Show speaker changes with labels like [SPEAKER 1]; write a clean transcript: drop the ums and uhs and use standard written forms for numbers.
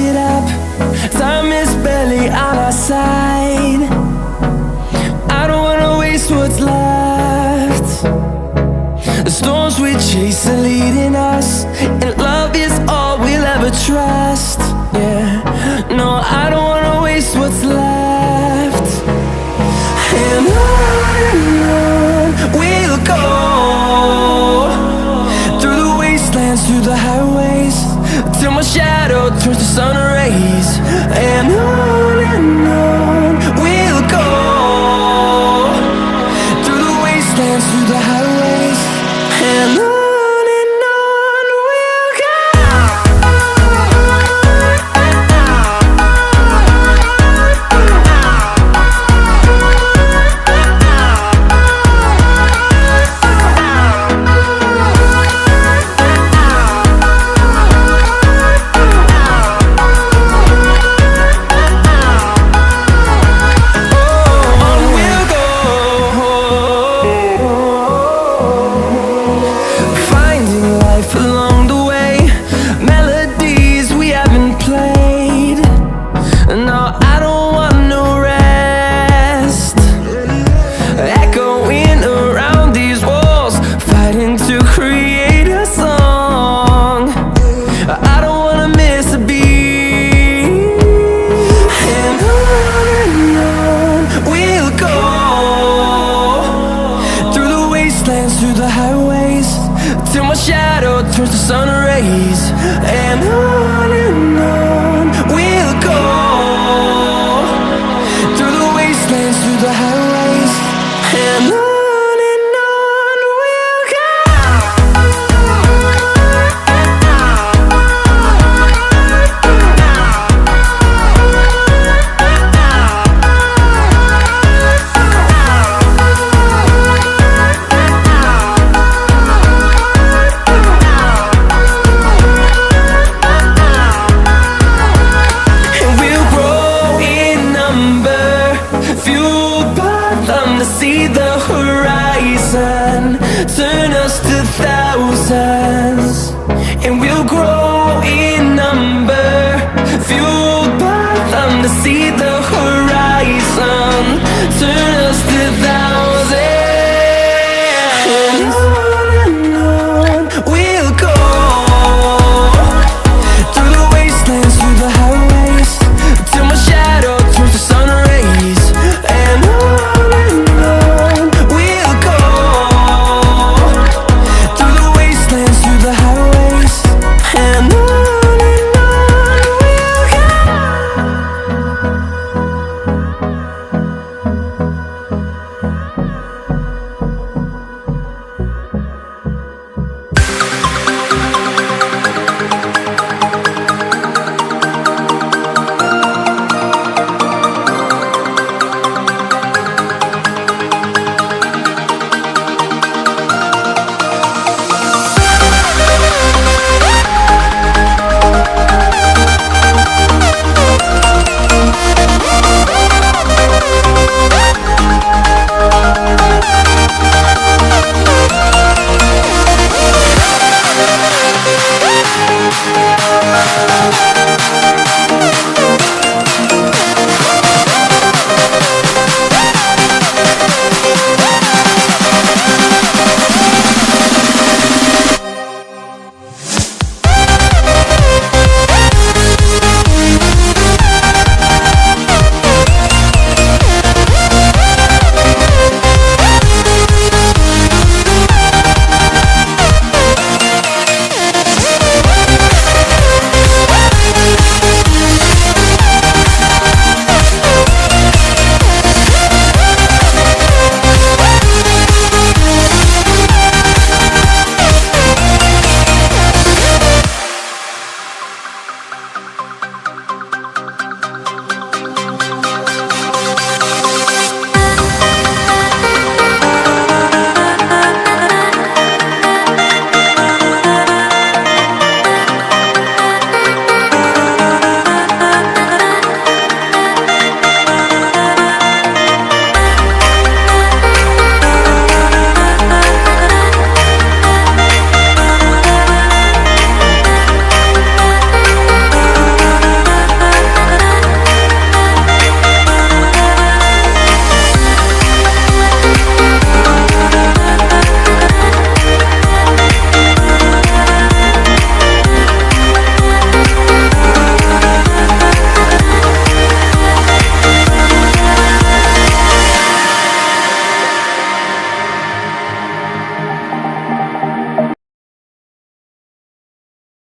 [SPEAKER 1] it up. Time is barely on our side. I don't wanna waste what's left. The storms we chase are leading us, and love is all we'll ever trust. Yeah, no, I don't wanna waste what's left. And on we'll go, through the wastelands, through the highways, till my shadow turns to sun rays. And on we'll go, through the wastelands, through the highways, and on we'll go. Along the way, melodies we haven't played. No, I don't want no rest. Echoing around these walls, fighting to create a song. I don't wanna miss a beat. And on we'll go, through the wastelands, through the highways, till my shadow turns to sun rays. And on we'll go, through the wastelands, through the highways, and on we'll go. To see the horizon turn us to thousands, and we'll grow in number, fueled by them to see the